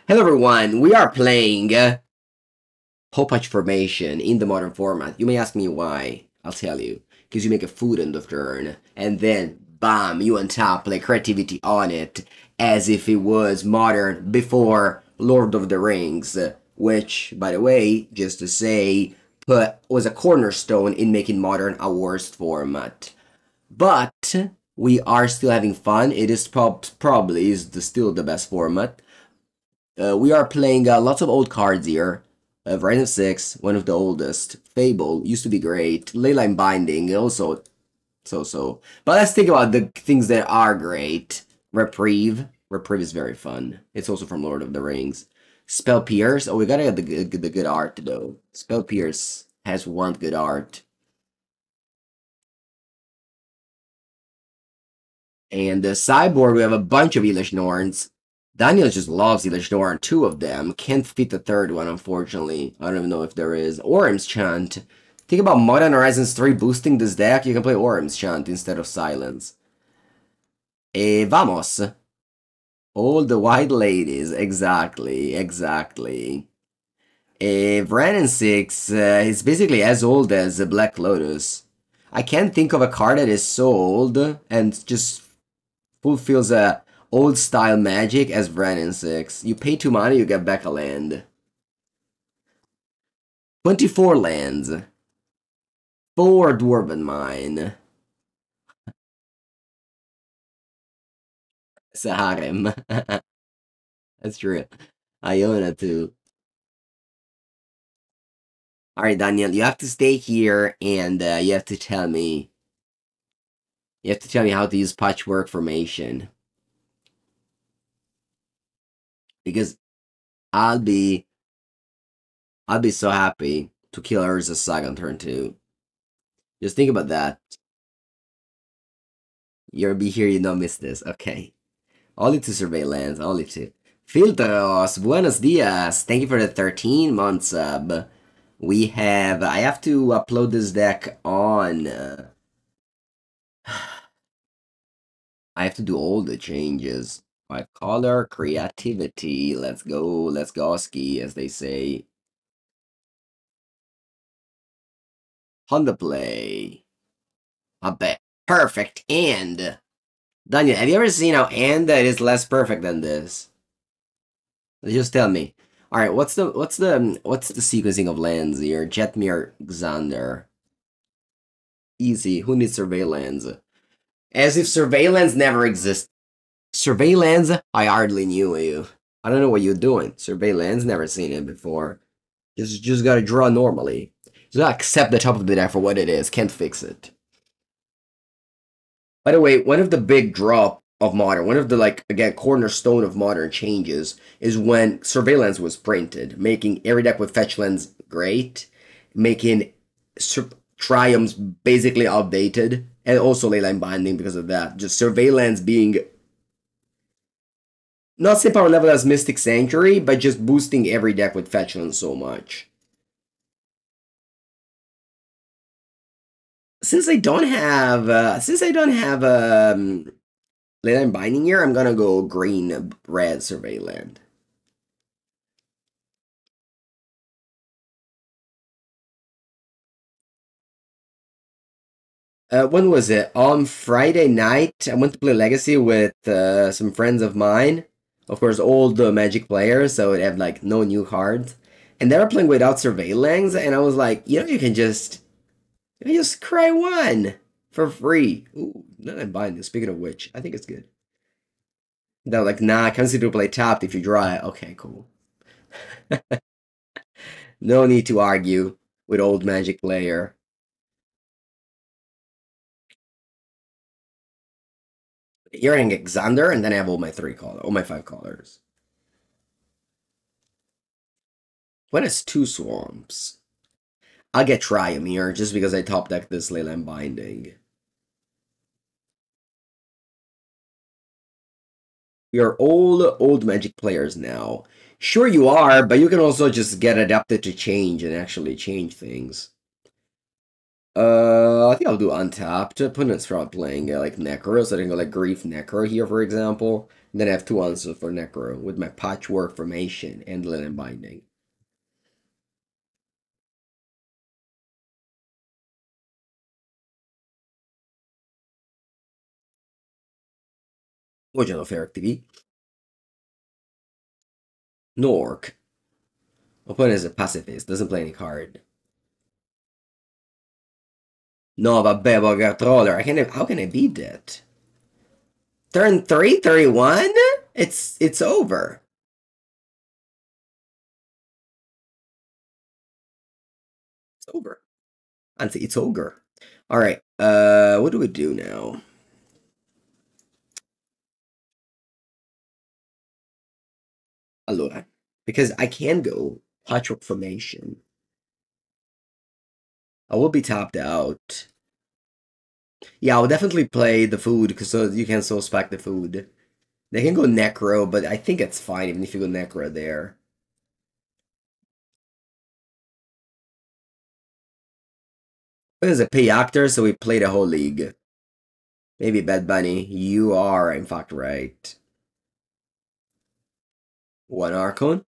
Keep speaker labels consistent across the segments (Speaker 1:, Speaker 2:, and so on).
Speaker 1: Hello everyone, we are playing Popatch Formation in the modern format. You may ask me why. I'll tell you. Because you make a food end of turn, and then, bam, you on top, play creativity on it, as if it was modern before Lord of the Rings, which, by the way, just to say, was a cornerstone in making modern a worst format. But we are still having fun. It is probably still the best format. We are playing lots of old cards here. Random 6, one of the oldest. Fable, used to be great. Leyline Binding, also so-so. But let's think about the things that are great. Reprieve. Reprieve is very fun. It's also from Lord of the Rings. Spell Pierce. Oh, we gotta get the good art, though. Spell Pierce has one good art. And the sideboard, we have a bunch of Elish Norns. Daniel just loves Elish Norn, two of them. Can't fit the third one, unfortunately. I don't even know if there is. Orim's Chant. Think about Modern Horizons 3 boosting this deck. You can play Orim's Chant instead of Silence. Vamos. All the white ladies. Exactly. Vran 6 is basically as old as Black Lotus. I can't think of a card that is so old and just fulfills a old style magic as Vran 6. You pay 2 money, you get back a land. 24 lands. 4 Dwarven Mine. It's a harem. That's true. I own it too. Alright, Daniel, you have to stay here and you have to tell me. You have to tell me how to use Patchwork Formation. Because I'll be so happy to kill Urza's Saga on turn 2. Just think about that. You'll be here, you don't miss this. Okay. Only 2 surveillance, only 2. Filtros, buenos dias. Thank you for the 13-month sub. We have... I have to upload this deck on... I have to do all the changes. 5 color, creativity. Let's go ski, as they say. Honda play. A bet. Perfect and... Daniel, have you ever seen how and that is less perfect than this? Just tell me. All right, what's the sequencing of lands here? Jetmir, Xander. Easy. Who needs surveillance? As if surveillance never existed. Surveillance? I hardly knew you. I don't know what you're doing. Surveillance? Never seen it before. Just gotta draw normally. Just gotta accept the top of the deck for what it is. Can't fix it. By the way, one of the big drop of Modern, one of the, like, again, cornerstone of Modern changes is when Surveillance was printed, making every deck with fetch lands great, making Triumphs basically outdated, and also Leyline Binding because of that. Just Surveillance being not same power level as Mystic Sanctuary, but just boosting every deck with fetch lands so much. Since I don't have Leyline Binding here, I'm gonna go green, red Surveillance. When was it? On Friday night, I went to play Legacy with some friends of mine. Of course, old Magic players, so it had like no new cards. And they were playing without Surveillance, and I was like, you can just cry one for free. Ooh, now I'm buying this. Speaking of which, I think it's good. They're like, nah, consider to play tapped if you draw it. Okay, cool. No need to argue with old Magic player. Here I get Xander, and then I have all my 5 colors. What is 2 swamps? I'll get Triumph here, just because I top deck this Leyline Binding. We are all old Magic players now. Sure you are, but you can also just get adapted to change and actually change things. I think I'll do untapped. Opponents start playing like Necro, so I can go like Grief Necro here, for example. Then I have 2 answers for Necro with my patchwork formation, handling, and binding. Vogliono Fair TV. Nork. Opponent is a pacifist, doesn't play any card. No, vabbè, Bogart Troller. How can I beat that? Turn 3, 31? It's over. It's over. Anzi, it's ogre. Alright, what do we do now? Allora, because I can go patchwork formation. I will be tapped out. Yeah, I'll definitely play the food because so you can so spec the food. They can go Necro, but I think it's fine even if you go Necro there. But as a pay actor, so we play the whole league. Maybe Bad Bunny. You are, in fact, right. 1 Archon.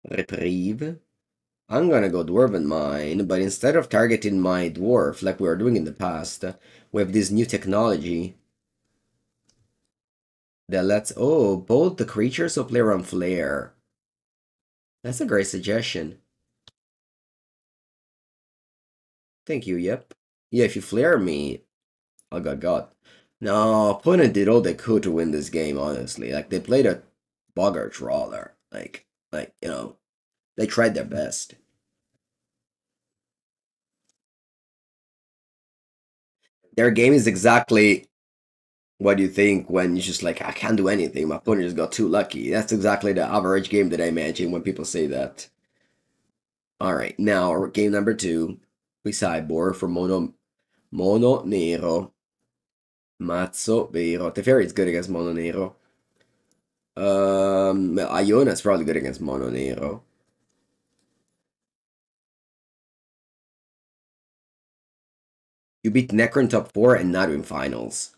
Speaker 1: Reprieve. I'm gonna go Dwarven Mine, but instead of targeting my dwarf like we were doing in the past, we have this new technology that lets, oh, both the creatures of player on Flare. That's a great suggestion. Thank you, yep. Yeah, if you flare me, oh god. No, opponent did all they could to win this game, honestly. Like, they played a Bogger Trawler. You know, they tried their best. Their game is exactly what you think when you're just like, I can't do anything. My opponent just got too lucky. That's exactly the average game that I imagine when people say that. Alright, now game number 2. We sideboard for Mono Nero. Mazzo Vero. Teferi is good against Mono Nero. Iona is probably good against Mono Nero. You beat Necro in top 4 and Nadu in finals.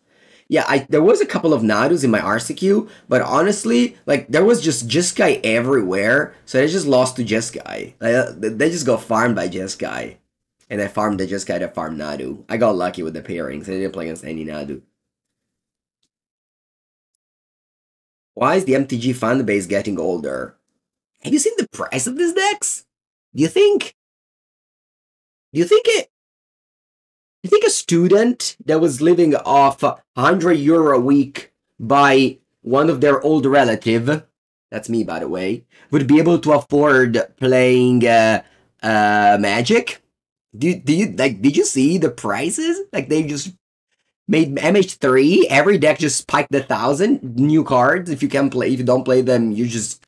Speaker 1: Yeah, there was a couple of Nadus in my RCQ, but honestly, like there was just Jeskai everywhere, so I just lost to Jeskai. They just got farmed by Jeskai. And I farmed the Jeskai to farm Nadu. I got lucky with the pairings. I didn't play against any Nadu. Why is the MTG fan base getting older? Have you seen the price of these decks? Do you think? Do you think it? You think a student that was living off €100 a week by one of their old relative, that's me by the way, would be able to afford playing Magic? Did you see the prices? Like they just made MH3, every deck just spiked 1,000 new cards. If you don't play them, the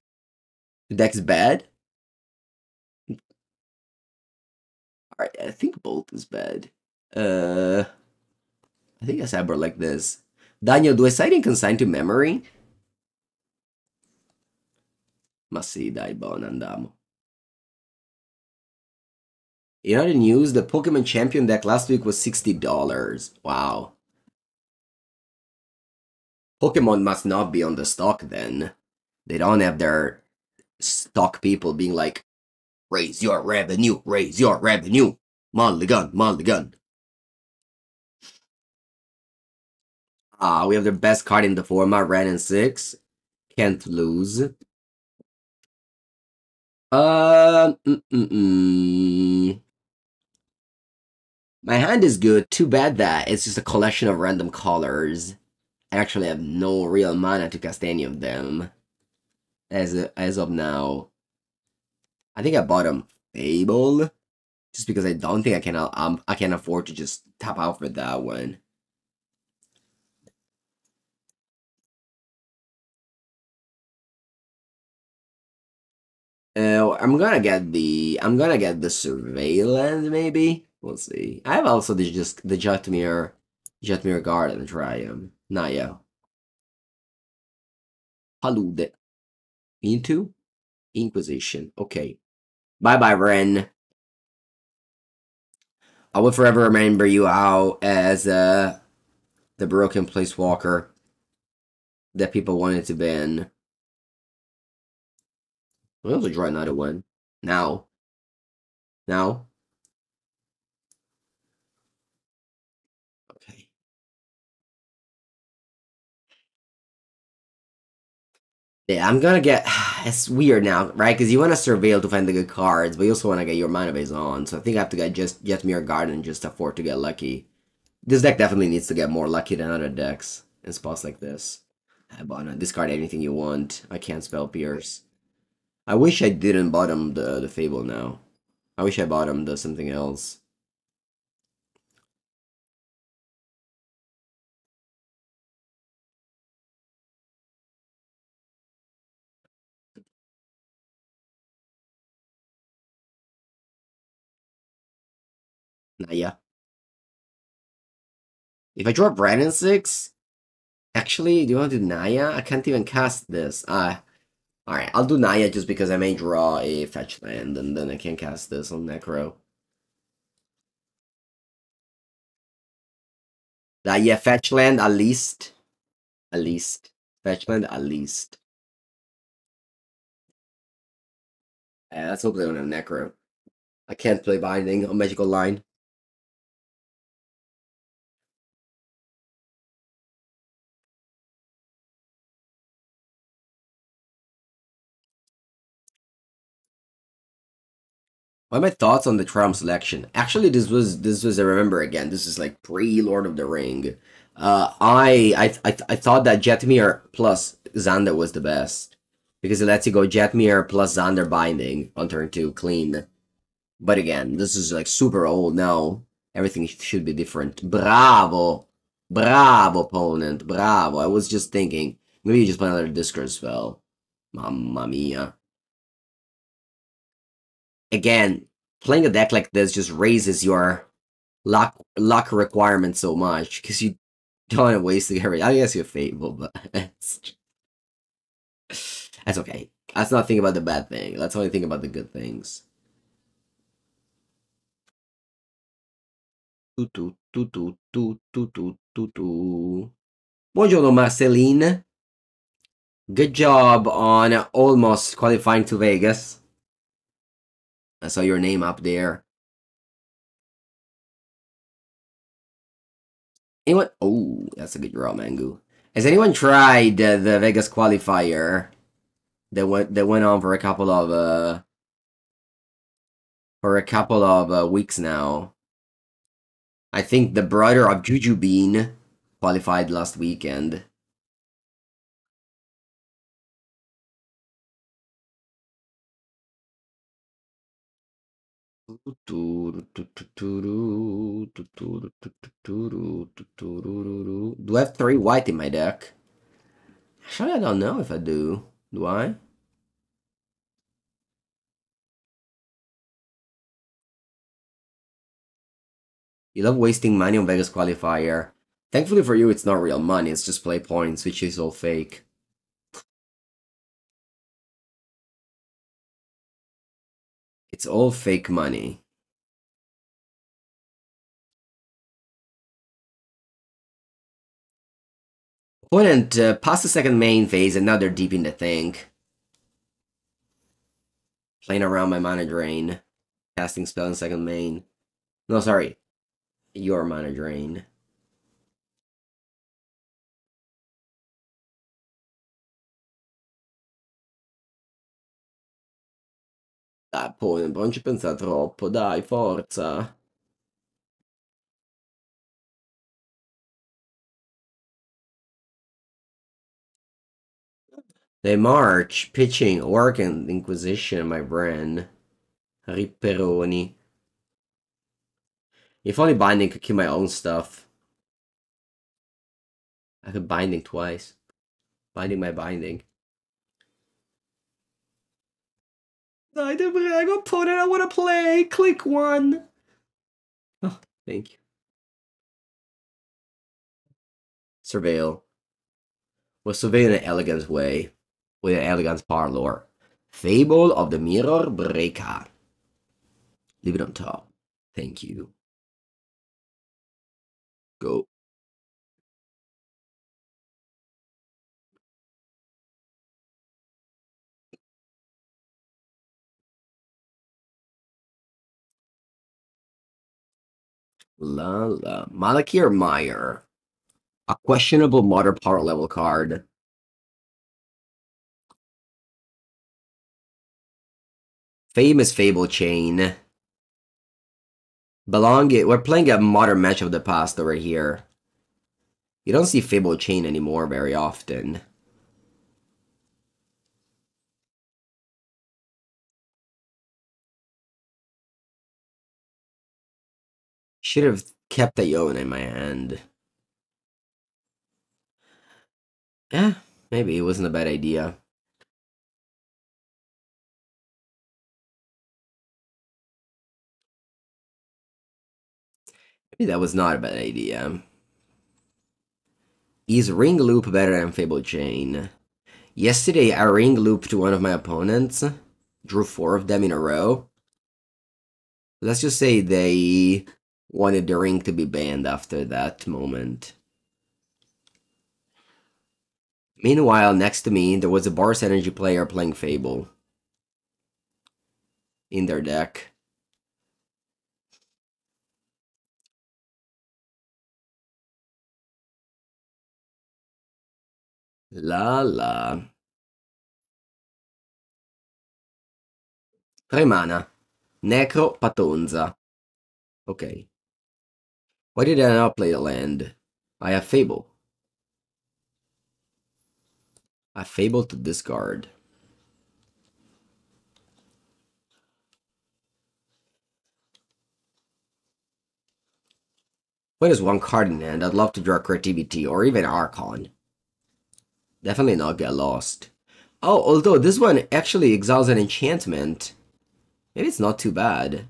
Speaker 1: deck's bad. Alright, I think both is bad. I think I said like this. Daniel, do I cite in consign to memory? Ma sì, dai, buon, andiamo. In other news, the Pokemon Champion deck last week was $60. Wow. Pokemon must not be on the stock then. They don't have their stock people being like, raise your revenue, raise your revenue. Mulligan, Mulligan. We have the best card in the format, Red and 6. Can't lose. My hand is good. Too bad that it's just a collection of random colors. I actually have no real mana to cast any of them. As of now. I think I bought a Fable. Just because I don't think I can afford to just tap out for that one. I'm gonna get the surveillance maybe. We'll see. I have also the Jetmir Guard and Triumph. Not yet. Palude. Into Inquisition. Okay. Bye bye, Ren. I will forever remember you out as the broken place walker. that people wanted to ban. We'll also draw another one. Now. Now. Okay. Yeah, I'm gonna get. It's weird now, right? Because you want to surveil to find the good cards, but you also want to get your mana base on. So I think I have to get Mirror Garden just afford to get lucky. This deck definitely needs to get more lucky than other decks in spots like this. But discard anything you want. I can't spell Pierce. I wish I didn't bottom the Fable now. I wish I bottomed the something else. Naya. If I draw Brandon 6, actually, do you want to do Naya? I can't even cast this. Alright, I'll do Naya just because I may draw a fetch land and then I can cast this on Necro. Yeah, fetch land at least. At least. Fetch land at least. Let's hope they don't have Necro. I can't play Binding on Magical Line. What are my thoughts on the Trump selection? Actually, this was I remember again. This is like pre Lord of the Ring. I thought that Jetmir plus Xander was the best because it lets you go Jetmir plus Xander binding on turn 2 clean. But again, this is like super old now. Everything should be different. Bravo, bravo opponent, bravo. I was just thinking maybe you just play another discard spell. Mamma mia. Again, playing a deck like this just raises your luck requirement so much because you don't want to waste the carry. I guess you're Fable, but that's okay. Let's not think about the bad thing. Let's only think about the good things. Buongiorno, Marceline. Good job on almost qualifying to Vegas. I saw your name up there. Anyone? Oh, that's a good draw, Mangu. Has anyone tried the Vegas qualifier that went on for a couple of weeks now? I think the brother of Juju Bean qualified last weekend. Do I have 3 white in my deck? Actually, I don't know if I do. Do I? You love wasting money on Vegas qualifier. Thankfully for you, it's not real money. It's just play points, which is all fake. It's all fake money. Opponent past the second main phase and now they're deep in the tank. Playing around my mana drain. Casting spell in second main. No, sorry. Your mana drain. Dai, poi non ci pensa troppo, dai, forza. They march, pitching, working, Inquisition, my brand. Ripperoni. If only Binding could kill my own stuff. I could Binding twice. Binding my Binding. Dai, te prego, opponent, I wanna play! Click 1! Oh, thank you. Surveil. We'll surveil in an elegant way. With an elegant parlor. Fable of the Mirror Breaker. Leave it on top. Thank you. Go. La la. Malakir Meyer. A questionable modern power level card. Famous Fable Chain. We're playing a modern match of the past over here. You don't see Fable Chain anymore very often. Should have kept Iona in my hand. Yeah, maybe it wasn't a bad idea. Maybe that was not a bad idea. Is Ring Loop better than Fable Chain? Yesterday, I Ring Looped one of my opponents. Drew 4 of them in a row. Let's just say they wanted the ring to be banned after that moment. Meanwhile, next to me, there was a Boros Energy player playing Fable in their deck. La la. 3 mana. Necro, Patonza. Okay. Why did I not play a land? I have Fable. I have Fable to discard. What is one card in hand? I'd love to draw Creativity or even Archon. Definitely not get lost. Oh, although this one actually exiles an enchantment. Maybe it's not too bad.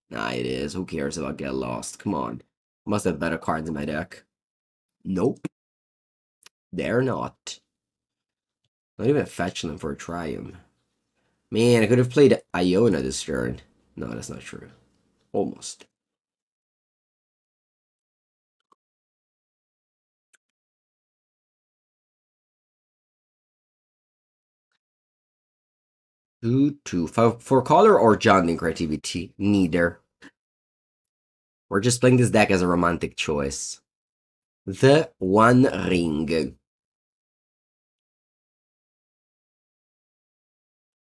Speaker 1: Nah, it is. Who cares about get lost? Come on. Must have better cards in my deck. Nope. They're not. Not even fetching them for a Triumph. Man, I could have played Iona this turn. No, that's not true. Almost. Two. For color or Johnny creativity? Neither. We're just playing this deck as a romantic choice. The One Ring.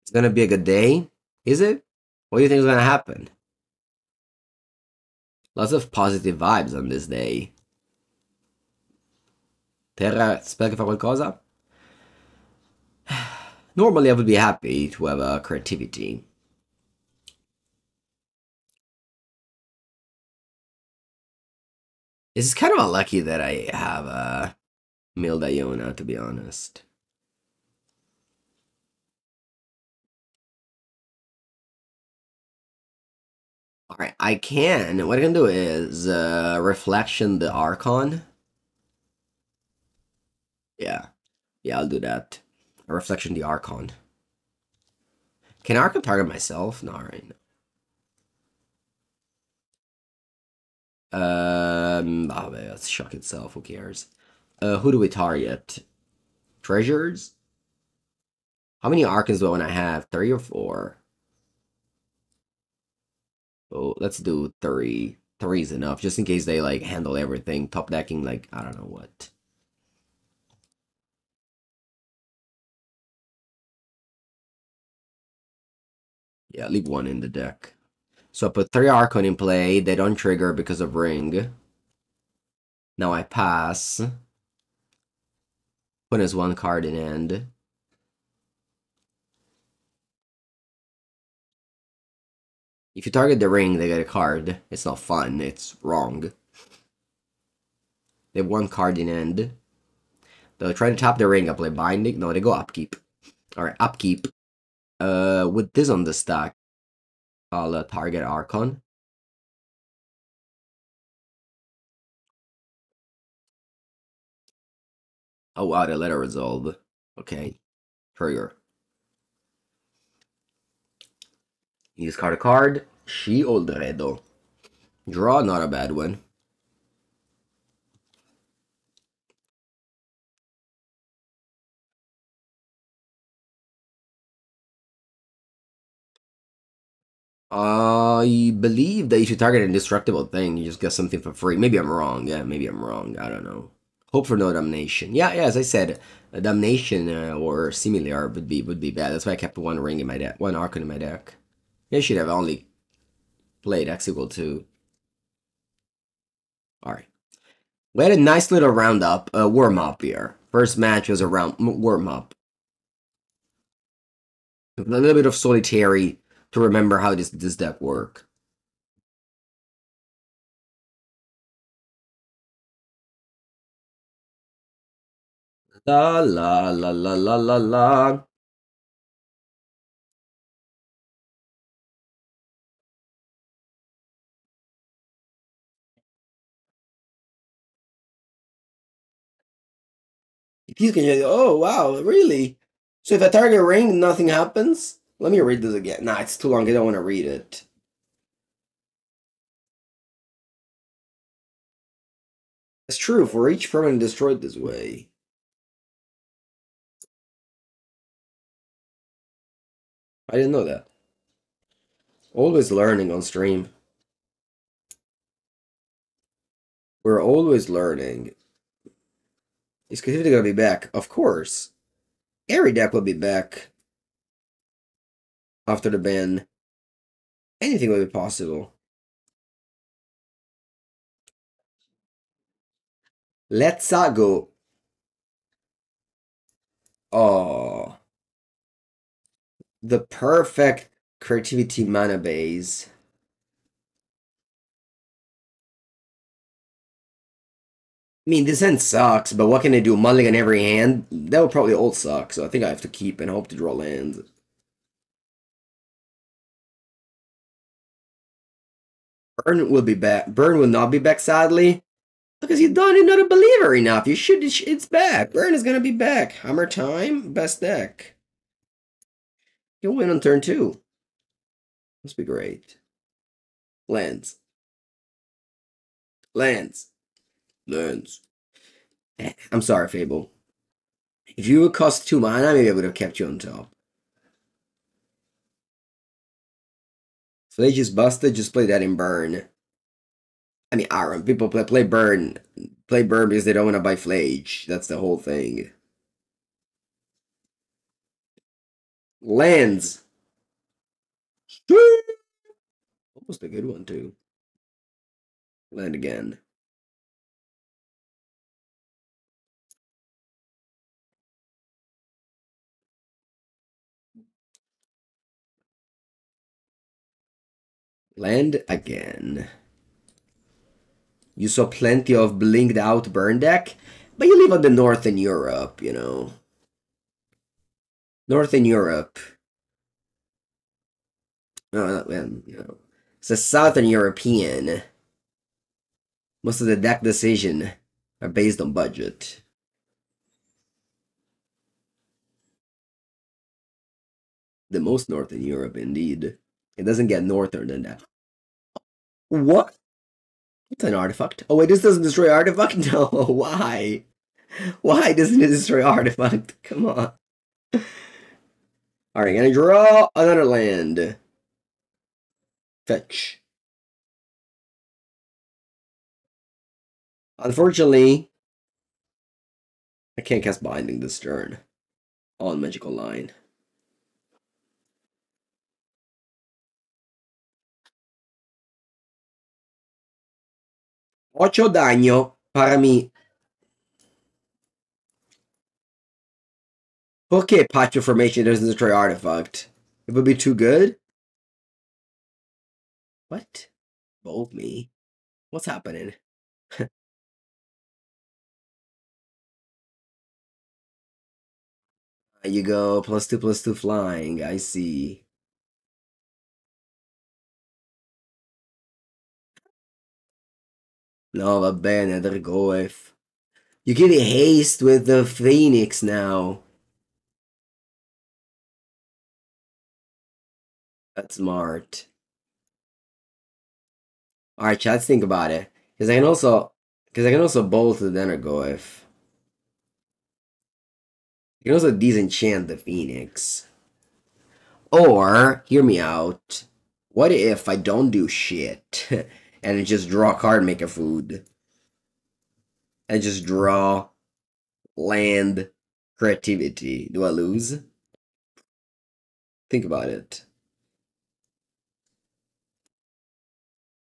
Speaker 1: It's gonna be a good day. Is it? What do you think is gonna happen? Lots of positive vibes on this day. Terra spell che fa qualcosa? Normally I would be happy to have a creativity. It's kind of unlucky that I have a Milled Iona, to be honest. Alright, I can. What I can do is Reflection the Archon. Yeah. Yeah, I'll do that. A Reflection the Archon. Can Archon target myself? No, alright. Oh, let's shock itself. Who cares? Who do we target? Treasures? How many Archons do I want to have? 3 or 4? Oh, let's do 3. 3 is enough, just in case they like handle everything. Top decking, like, I don't know what. Yeah, leave 1 in the deck. So I put 3 Archon in play. They don't trigger because of Ring. Now I pass. Put as 1 card in hand. If you target the Ring, they get a card. It's not fun. It's wrong. They have 1 card in hand. They'll try to tap the Ring. I play Binding. No, they go Upkeep. Alright, Upkeep. With this on the stack, I'll target Archon. Oh wow, they let it resolve. Okay. Trigger. You discard a card. She Oldredo. Draw, not a bad one. I believe that you should target an indestructible thing. You just get something for free. Maybe I'm wrong. Yeah, maybe I'm wrong. I don't know. Hope for no damnation. Yeah, as I said, a damnation or similar would be bad. That's why I kept one ring in my deck, one Archon in my deck. I should have only played X equal 2. Alright. We had a nice little roundup, warm-up here. First match was a warm-up. A little bit of solitary to remember how this deck works. La la la la la la la. He's gonna. Oh wow, really? So if I target ring, nothing happens. Let me read this again. Nah, it's too long. I don't want to read it. It's true for each permanent destroyed this way. I didn't know that. Always learning on stream. We're always learning. Is Creativity gonna be back? Of course. Every deck will be back after the ban. Anything will be possible. Let's go. Oh, the perfect creativity mana base. I mean, this hand sucks, but what can I do? Mulligan every hand? That would probably all suck, so I think I have to keep and hope to draw lands. Burn will be back. Burn will not be back, sadly. Because you don't not a believer enough. You should. It's back. Burn is gonna be back. Hammer time. Best deck. You'll win on turn 2. Must be great. Lands. Lands. Lands. I'm sorry, Fable. If you would cost 2 mana, maybe I would have kept you on top. Flage is busted. Just play that in Burn. I mean, Aaron. People play Burn. Play Burn because they don't want to buy Flage. That's the whole thing. Lands. Almost a good one, too. Land again. Land again. You saw plenty of blinked out burn deck, but you live on the Northern Europe, you know. Northern Europe. No, you know. It's a Southern European. Most of the deck decision are based on budget. The most Northern Europe, indeed. It doesn't get northern than that. What? It's an artifact. Oh wait, this doesn't destroy artifact? No, why? Why doesn't it destroy artifact? Come on. Alright, gonna draw another land. Fetch. Unfortunately, I can't cast Binding this turn on Magical Line. Ocho daño para mí. Okay, Patch Formation doesn't destroy artifact. It would be too good? What? Bold me? What's happening? There you go, +2/+2 flying, I see. No, va bene, there goef. You get a haste with the Phoenix now. That's smart. Alright, chat, let's think about it. Because I can also bolt the Denergoef. You can also disenchant the Phoenix. Or, hear me out. What if I don't do shit and I just draw a card, make a food? I just draw land creativity. Do I lose? Think about it.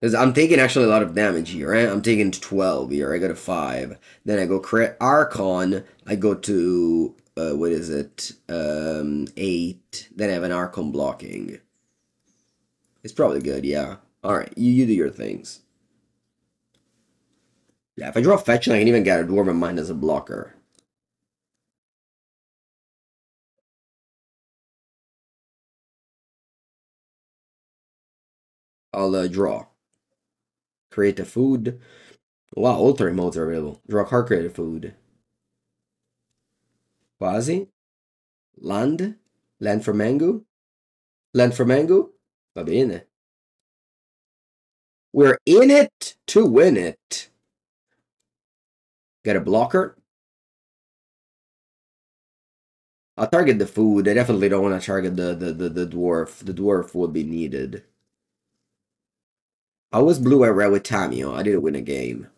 Speaker 1: Because I'm taking actually a lot of damage here, right? I'm taking 12 here. I go to 5. Then I go Archon. I go to, what is it? 8. Then I have an Archon blocking. It's probably good, yeah. Alright, you do your things. Yeah, if I draw Fetch, I can even get a Dwarven Mind as a blocker. I'll draw. Create a food. Wow, alternate modes are available. Draw a card, create a food. Quasi. Land. Land for Mango. Land for Mango. Va bene. We're in it to win it. Get a blocker. I'll target the food. I definitely don't want to target the dwarf. The dwarf would be needed. I was blue and red with Tamio. I didn't win a game.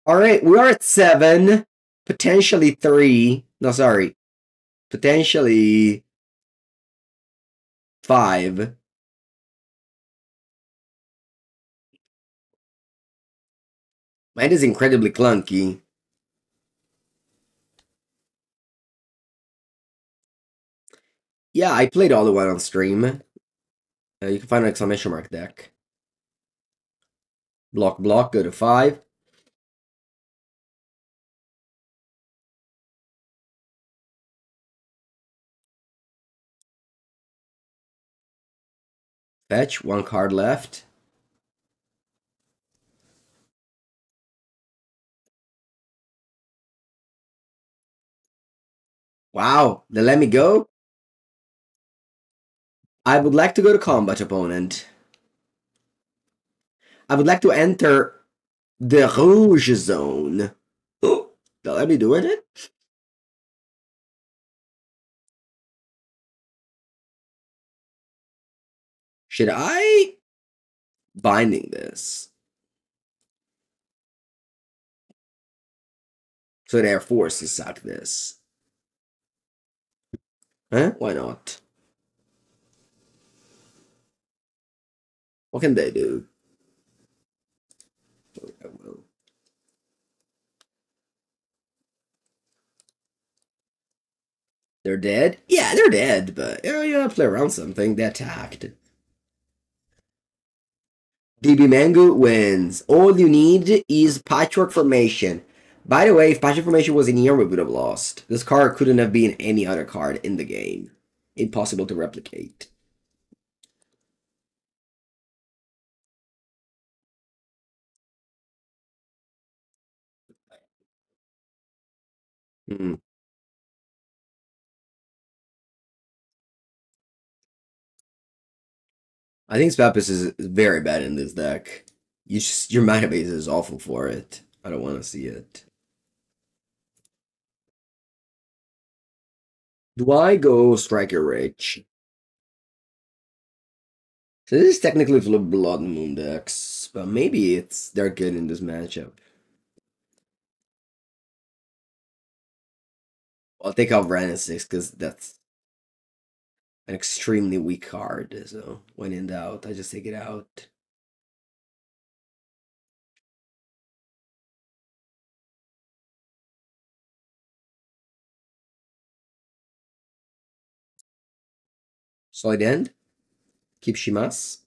Speaker 1: Alright, we are at 7. Potentially 3. No, sorry. Potentially 5. Mine is incredibly clunky. Yeah, I played all the one on stream. You can find an exclamation mark deck. Block, block, go to 5. Fetch, 1 card left. Wow, they let me go? I would like to go to combat, opponent. I would like to enter the Rouge Zone. Oh, they let me do it? Should I binding this? So they're forced to sack this. Huh? Why not? What can they do? I will. They're dead? Yeah, they're dead, but you gotta play around something. They attacked. DB Mango wins. All you need is Patchwork Formation. By the way, if Patchwork Formation was in here, we would have lost. This card couldn't have been any other card in the game. Impossible to replicate. Hmm. I think Spapis is very bad in this deck. Your mana base is awful for it. I don't want to see it. Do I go Striker Rich? So this is technically full of Blood Moon decks, but maybe they're good in this matchup. I'll take out Brandon 6 because that's an extremely weak card. So when in doubt, I just take it out. Solid End. Keep Shimas.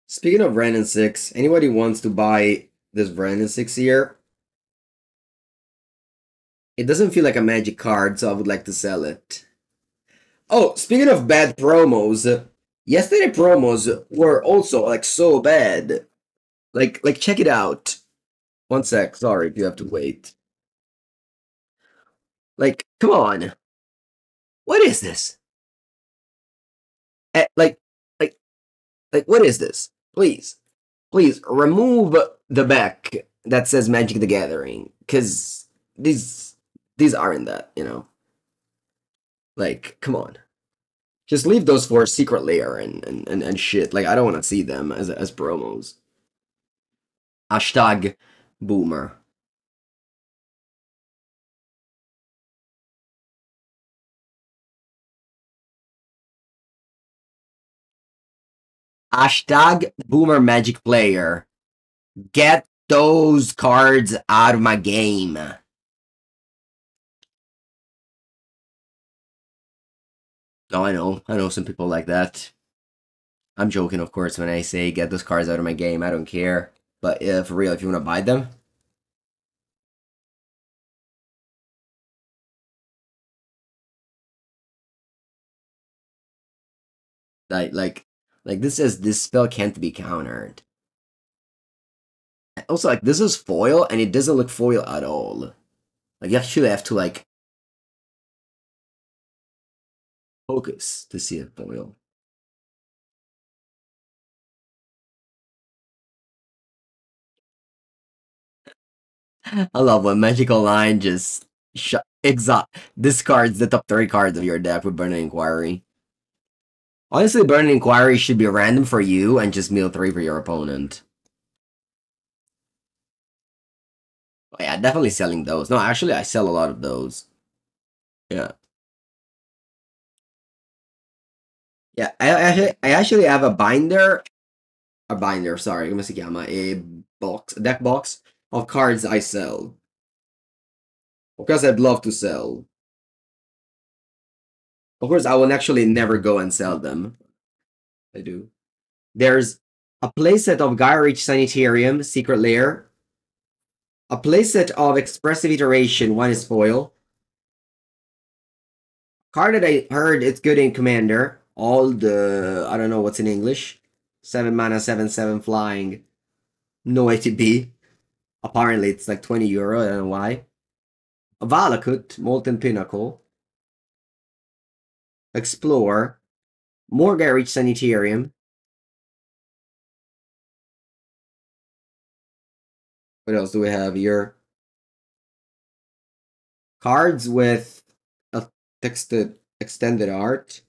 Speaker 1: Speaking of Brandon 6, anybody wants to buy this Brandon 6 here? It doesn't feel like a magic card, so I would like to sell it. Oh, speaking of bad promos, yesterday promos were also like so bad. Like check it out. One sec, sorry if you have to wait. Like, come on. What is this? Eh, like, what is this? Please. Please remove the back that says Magic the Gathering, because these aren't that, you know. Like, come on. Just leave those for secret layer and shit. Like, I don't want to see them as promos. Hashtag boomer. Hashtag boomer magic player. Get those cards out of my game. No, I know. I know some people like that. I'm joking, of course, when I say get those cards out of my game. I don't care. But for real, if you want to buy them, like, like, like this says this spell can't be countered. Also, like, this is foil, and it doesn't look foil at all. Like, you actually have to, like, focus to see it foil. I love when Magic Online just discards the top 30 cards of your deck with Burning Inquiry. Honestly, Burning Inquiry should be random for you and just mill 3 for your opponent. Oh, yeah, definitely selling those. No, actually, I sell a lot of those. Yeah. Yeah, I actually have a binder, sorry, come si chiama, a deck box of cards I sell. Because I'd love to sell. Of course, I will actually never go and sell them. I do. There's a playset of Gaia Reach Sanitarium, Secret Lair. A playset of Expressive Iteration, one is foil. Card that I heard it's good in Commander. All the, I don't know what's in English. 7 mana, 7/7 flying. No ATB. Apparently it's like 20 euro, I don't know why. A Valakut, Molten Pinnacle. Explore. More Gaia Reach Sanitarium. What else do we have here? Cards with a texted extended art.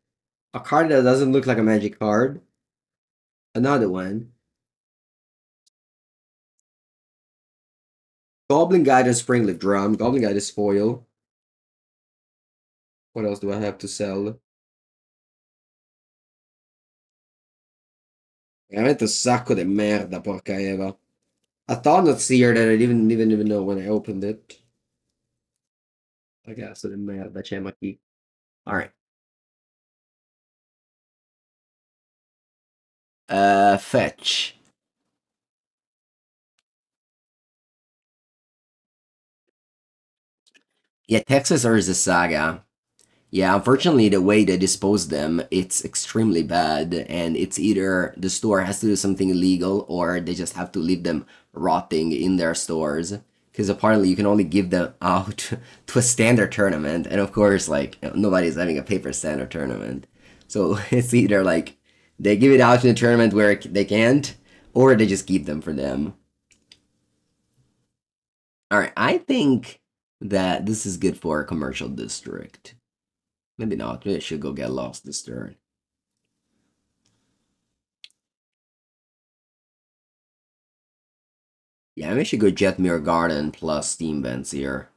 Speaker 1: A card that doesn't look like a magic card. Another one. Goblin Guide and Springlet Drum. Goblin Guide is foil. What else do I have to sell? Veramente un sacco di merda, porca Eva. A Thought Seer that I didn't even know when I opened it. Ragazzo di merda, c'è ma chi? Alright. Fetch. Yeah, Texas or is a saga. Yeah, unfortunately, the way they dispose them, it's extremely bad, and it's either the store has to do something illegal or they just have to leave them rotting in their stores. Because apparently, you can only give them out to a standard tournament, and of course, like nobody's having a paper standard tournament, so it's either like they give it out in a tournament where they can't, or they just keep them for them. All right, I think that this is good for a commercial district. Maybe not. Maybe I should go get lost this turn. Yeah, maybe I should go Jetmir Garden plus Steam Vents here.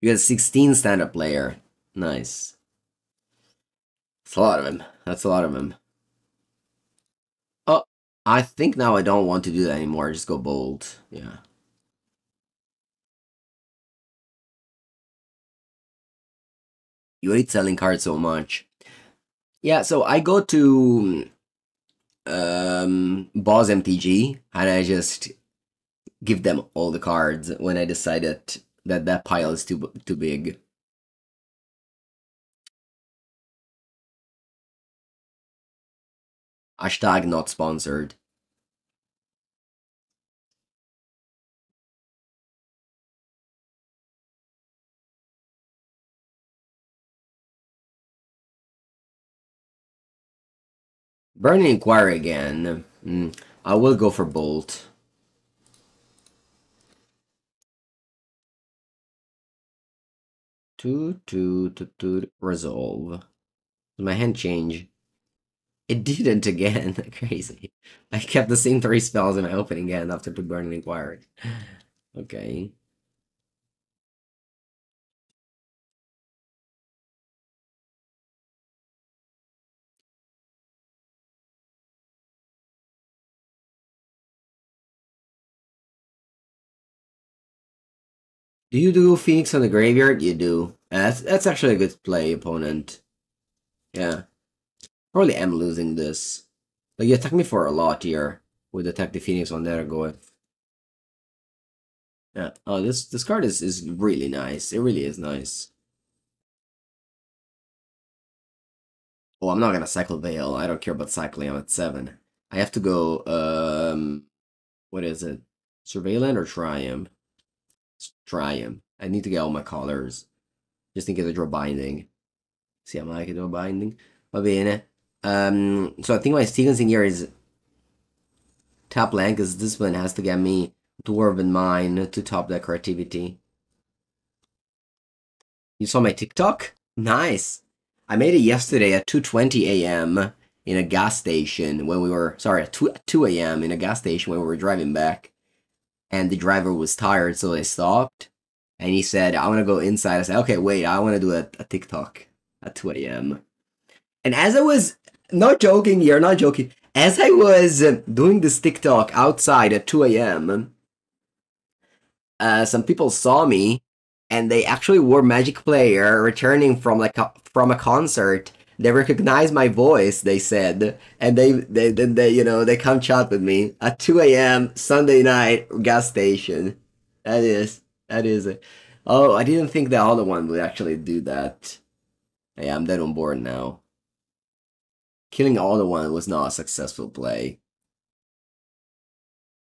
Speaker 1: You got 16 stand-up player. Nice. That's a lot of him. That's a lot of him. Oh, I think now I don't want to do that anymore. Just go bold. Yeah. You hate selling cards so much. Yeah, so I go to Boss MTG and I just give them all the cards when I decided that that pile is too big. Hashtag not sponsored. Burning Inquiry again. I will go for Bolt. Two, resolve. Does my hand change? It didn't again. Crazy. I kept the same 3 spells in my opening hand after the Burning Inquiry. Okay. Do you do Phoenix on the graveyard? You do. That's actually a good play, opponent. Yeah. Probably am losing this. Like, you attack me for a lot here with Attack the Phoenix on there going. Yeah. Oh, this card is really nice. It really is nice. Oh, I'm not gonna cycle Veil. I don't care about cycling. I'm at 7. I have to go, what is it? Surveillant or Triumph? Triumph. I need to get all my colors. Just in case I draw Binding. See, I'm like, I draw Binding. Va bene. So I think my sequencing here is top land, because Discipline has to get me Dwarven Mine to top that creativity. You saw my TikTok? Nice. I made it yesterday at 2:20 a.m. in a gas station when we were, sorry, at 2 a.m. in a gas station when we were driving back. And the driver was tired, so they stopped. And he said, I want to go inside. I said, okay, wait, I want to do a TikTok at 2 a.m. And as I was, not joking here, not joking, as I was doing this TikTok outside at 2 a.m., some people saw me, and they actually were Magic Player returning from from a concert. They recognized my voice, they said, and they they come chat with me at 2 a.m. Sunday night gas station. That is it. Oh, I didn't think the other one would actually do that. Yeah, I'm dead on board now. Killing all the one was not a successful play.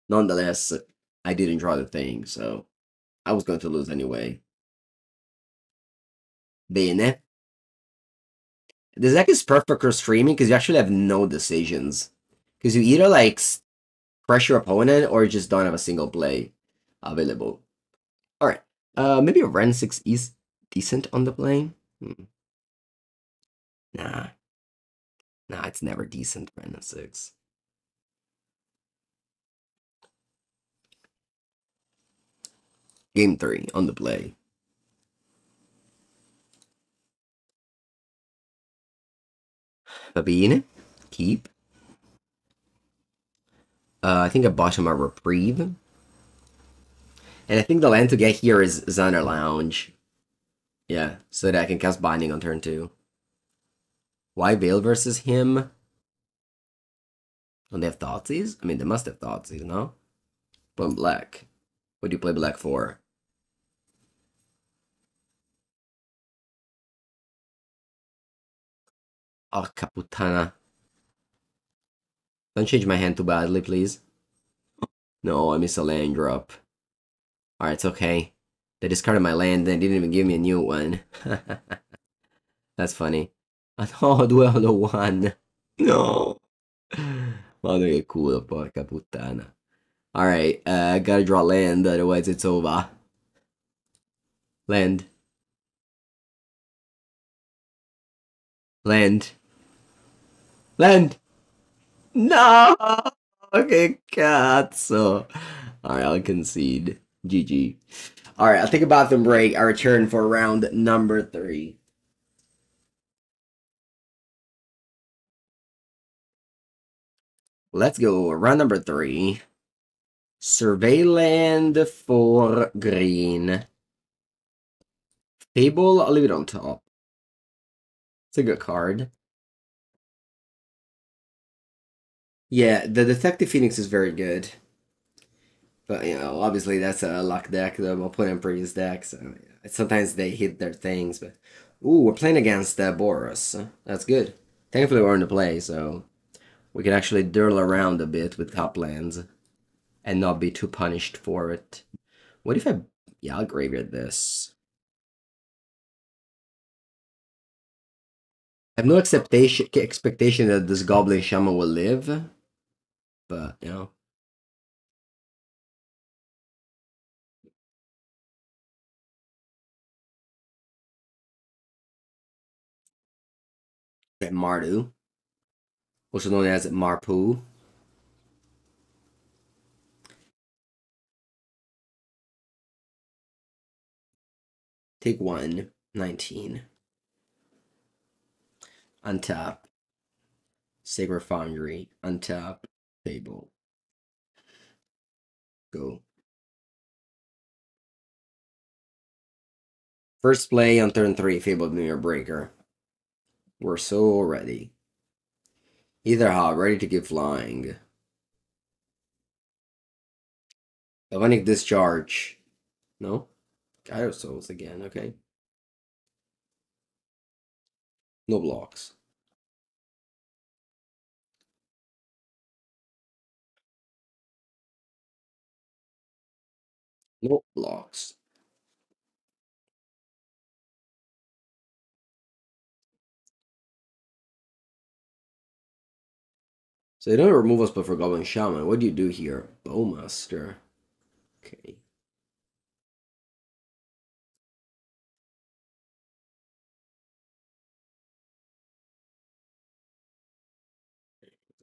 Speaker 1: Nonetheless, I didn't draw the thing, so I was going to lose anyway. Bene. This deck is perfect for streaming because you actually have no decisions. Because you either like crush your opponent or just don't have a single play available. Alright. Maybe a Ren 6 is decent on the plane. Nah. Nah, it's never decent, Ren 6. Game 3 on the play. Babine. Keep. I think I bottom a Reprieve. And I think the land to get here is Xander Lounge. Yeah, so that I can cast Binding on turn 2. Why Veil versus him? Don't they have Thoughtseize? I mean, they must have Thoughtseize, no? But black. What do you play black for? Oh, Caputana. Don't change my hand too badly, please. No, I missed a land drop. Alright, it's okay. They discarded my land and didn't even give me a new one. That's funny. No, duello one. No. Vado che culo, porca puttana. Alright, gotta draw land, otherwise it's over. Land. Land. Land! No! Che cazzo! Alright, I'll concede. GG. Alright, I'll take a bathroom break. I return for round number 3. Let's go. Round number 3. Survey land for green. Fable, I'll leave it on top. It's a good card. Yeah, the Detective Phoenix is very good. But, you know, obviously that's a luck deck that I'll put in previous decks. So, yeah, sometimes they hit their things, but... Ooh, we're playing against Boros. That's good. Thankfully we're in the play, so... We can actually dirl around a bit with top lands. And not be too punished for it. What if I... Yeah, I'll graveyard this. I have no expectation that this Goblin Shaman will live, but you know. Mardu, also known as Marpu. Take 1, 19. Untap. Sacred Foundry. Untap. Table. Go. First play on turn 3, Fabled Mirror Breaker. We're so ready. Either how, ready to give flying. Galvanic Discharge. No? Gyro Souls again, okay. No blocks. No blocks. So they don't remove us but for Goblin Shaman. What do you do here? Bowmaster. Okay.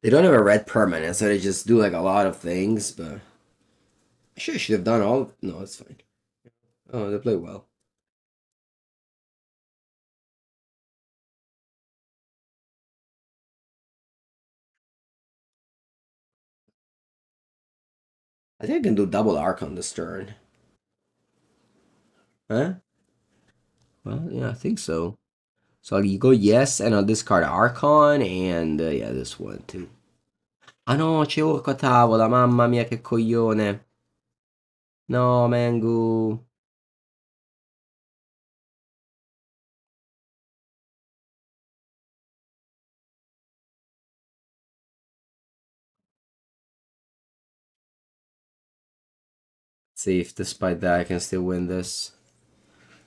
Speaker 1: They don't have a red permanent, so they just do like a lot of things, but I should have done all. No, it's fine. Oh, they play well. I think I can do double Archon this turn. Huh? Well, yeah, I think so. So you go yes, and I'll discard Archon, and yeah, this one too. Ah no, c'è Orco Tavola, mamma mia che coglione. No, Mengu. Let's see if despite that I can still win this.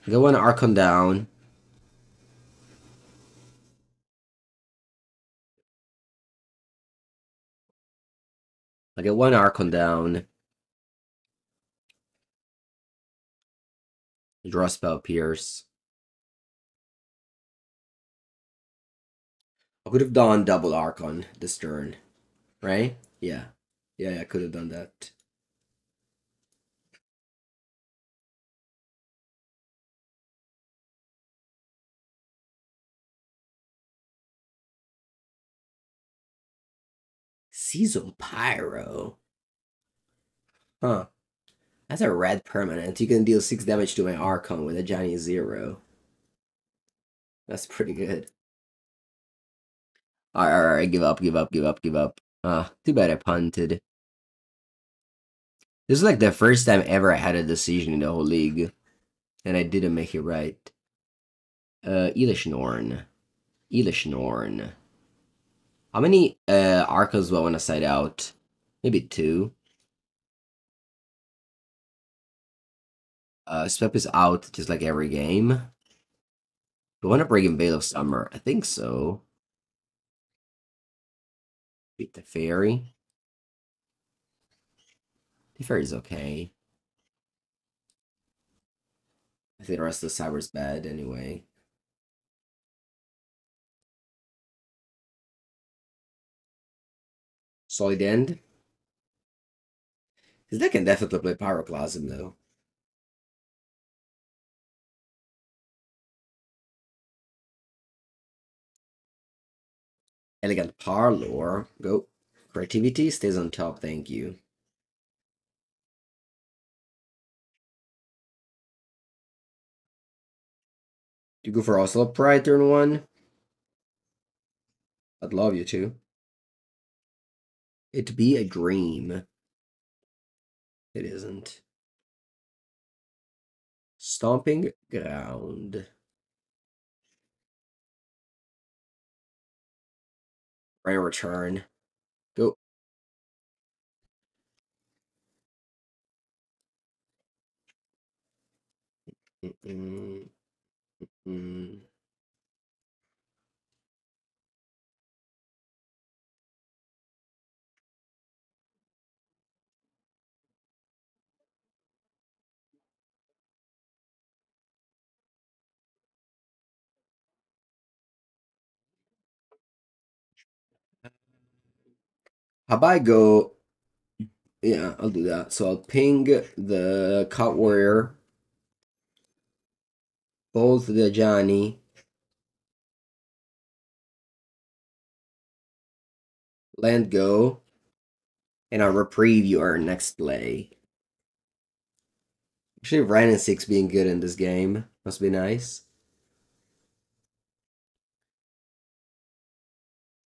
Speaker 1: I get one Archon down. I get one Archon down. Draw spell Pierce. I could have done double Archon this turn, right? Yeah. Yeah, I could have done that. Season Pyro. Huh. That's a red permanent. You can deal 6 damage to my Archon with a Johnny 0. That's pretty good. Alright, give up, give up, give up, give up. Too bad I punted. This is like the first time ever I had a decision in the whole league. And I didn't make it right. Elishnorn. Elishnorn. How many Archons do I want to side out? Maybe 2. Swep is out just like every game. Do I want to bring in Veil of Summer? I think so. Beat the Fairy. The Fairy's okay. I think the rest of the Cyber's bad anyway. Solid End. His deck can definitely play Pyroclasm though. Elegant Parlor. Go. Creativity stays on top, thank you. Do you go for Oslo Pride turn 1? I'd love you to. It'd be a dream. It isn't. Stomping Ground. Right return. Go. Mm -mm, mm. How about I go? Yeah, I'll do that. So I'll ping the Cut Warrior, both the Johnny, land go, and I'll repreview our next play. Actually, Ryan and 6 being good in this game must be nice.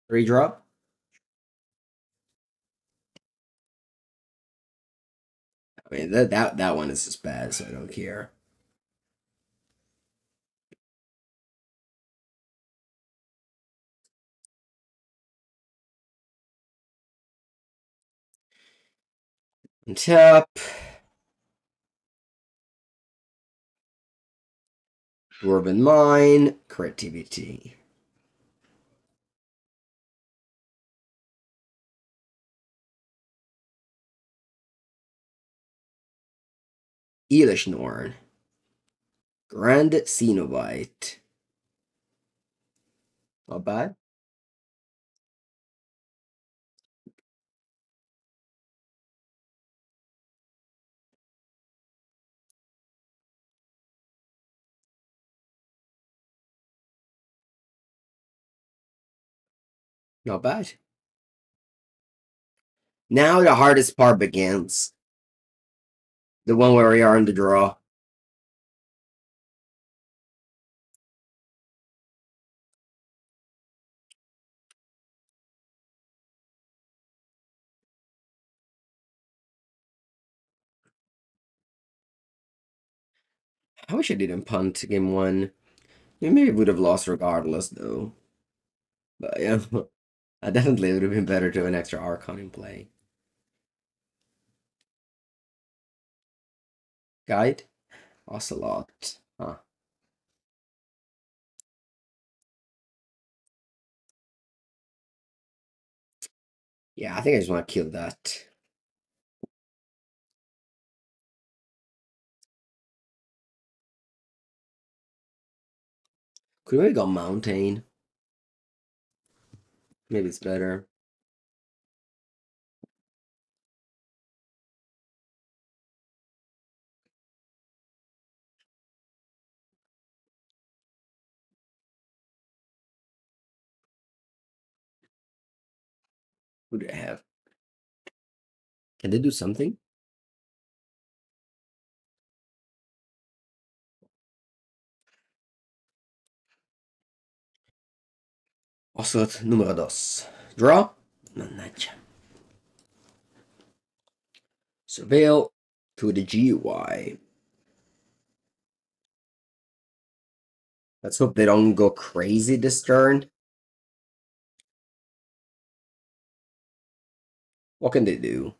Speaker 1: 3 drop. I mean that one is just bad, so I don't care. And tap. Dwarven Mine, creativity. Elishnorn. Grand Cenobite. Not bad. Not bad. Now the hardest part begins. The one where we are in the draw. I wish I didn't punt game 1. Maybe we would have lost regardless, though. But yeah, I definitely would have been better to have an extra Archon in play. Guide? Ocelot. Huh. Yeah, I think I just want to kill that. Could we go Mountain? Maybe it's better. Who do I have? Can they do something? Ocelot número 2. Draw? Mannaggia. Surveil to the GUI. Let's hope they don't go crazy this turn. What can they do?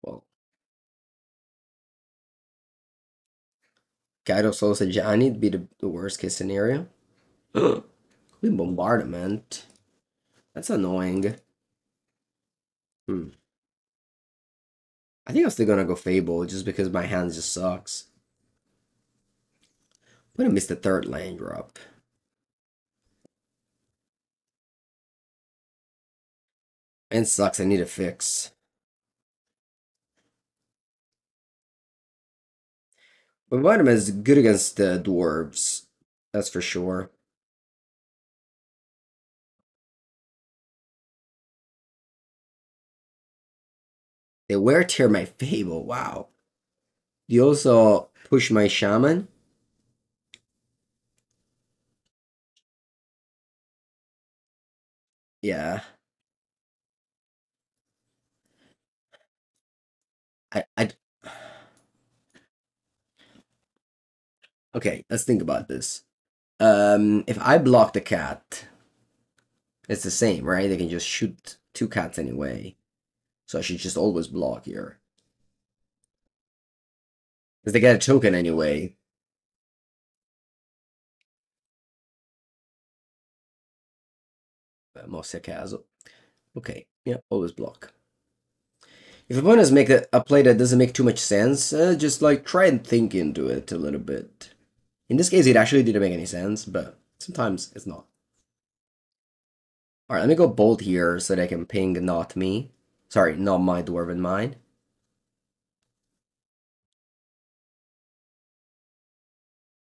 Speaker 1: Well, Gyro Souls and Johnny would be the worst case scenario. We bombardment. That's annoying. Hmm. I think I'm still gonna go Fable just because my hand just sucks. I'm gonna miss the third land drop. And sucks, I need a fix. But Vitamin is good against the dwarves. That's for sure. They wear tear my Fable, wow. You also push my Shaman? Yeah. I Okay, let's think about this. If I block the cat, it's the same, right? They can just shoot 2 cats anyway. So I should just always block here. Because they get a token anyway. Mosse caso. Okay, yeah, always block. If opponents make a play that doesn't make too much sense, just like try and think into it a little bit. In this case, it actually didn't make any sense, but sometimes it's not. Alright, let me go bold here so that I can ping not me. Sorry, not my Dwarven Mine.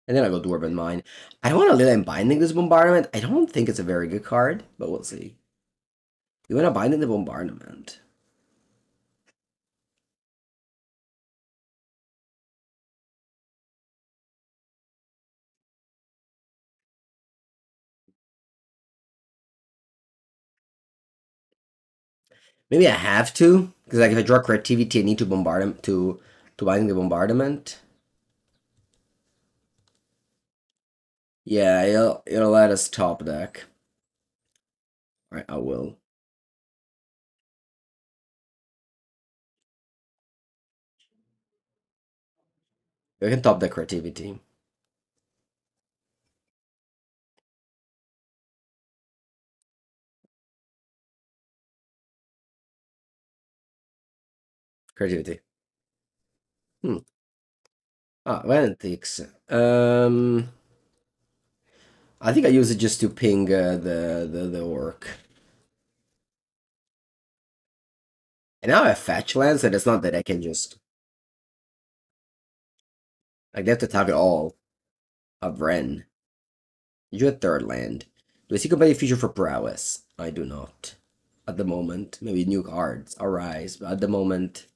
Speaker 1: And then I go Dwarven Mine. I don't want to Leyline Binding this Bombardment. I don't think it's a very good card, but we'll see. You want to bind in the Bombardment. Maybe I have to, because like if I draw Creativity, I need to bombard him to bind the Bombardment. Yeah, it'll let us top deck. Alright, I will. I can top deck Creativity. Creativity. Vanentix. I think I use it just to ping the orc. And now I have fetch lands, so it's not that I can just like they have to target all of Ren. You a third land. Do I see competitive future for prowess? I do not. At the moment. Maybe new cards arise, but at the moment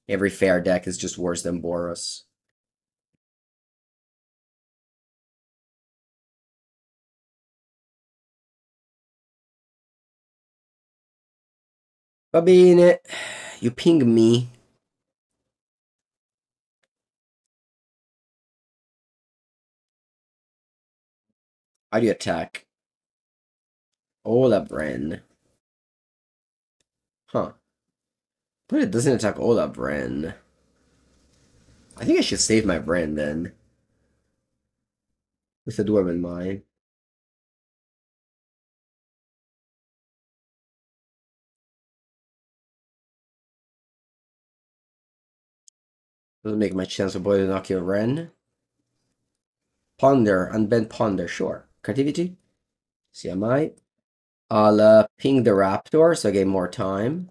Speaker 1: every fair deck is just worse than Boros. Va bene. You ping me. How do you attack? Olaf Ren. Huh. But it doesn't attack Olaf Ren. I think I should save my Ren then. With the Dwarven Mine. Doesn't make much sense for boy to knock your Ren. Ponder, unbend Ponder, sure. Creativity? CMI. I'll ping the Raptor so I get more time.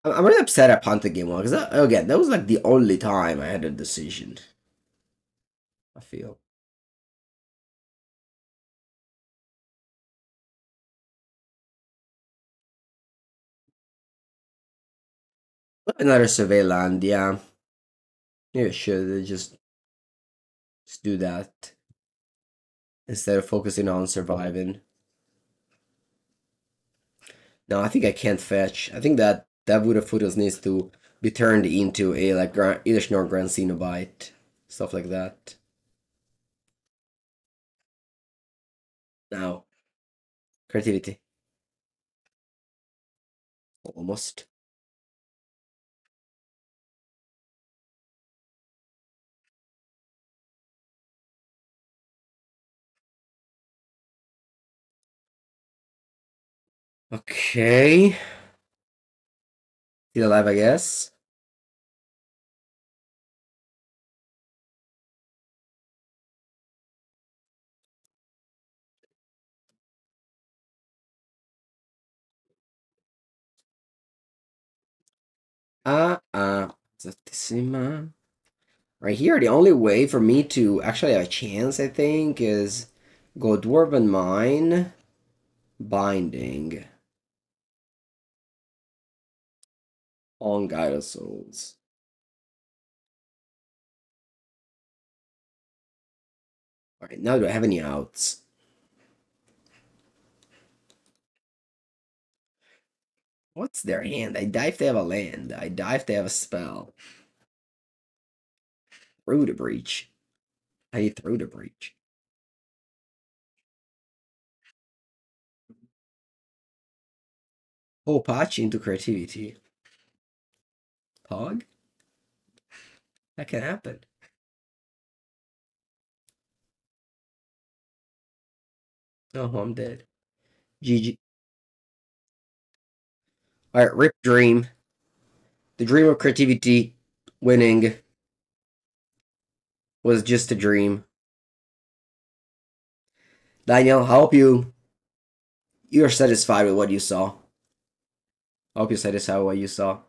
Speaker 1: I'm really upset I punted game one because again that was like the only time I had a decision. I feel another survey land. Yeah, maybe I should just do that instead of focusing on surviving. No, I think I can't fetch. I think that Buddha Footus needs to be turned into a like Elish Nor Grand Cenobite, stuff like that. Now, creativity. Almost. Okay. Still alive, I guess. Zatissima. Right here, the only way for me to actually have a chance, I think, is go Dwarven Mine, Binding, on Guided Souls. Alright, now do I have any outs? What's their hand? I die if they have a land. I die if they have a spell. Through the breach. I need through the breach. Oh, patch into creativity. Pog? That can happen. Oh, I'm dead. GG. Alright, Rip Dream. The dream of creativity winning. was just a dream. Daniel, I hope you're satisfied with what you saw. I hope you're satisfied with what you saw.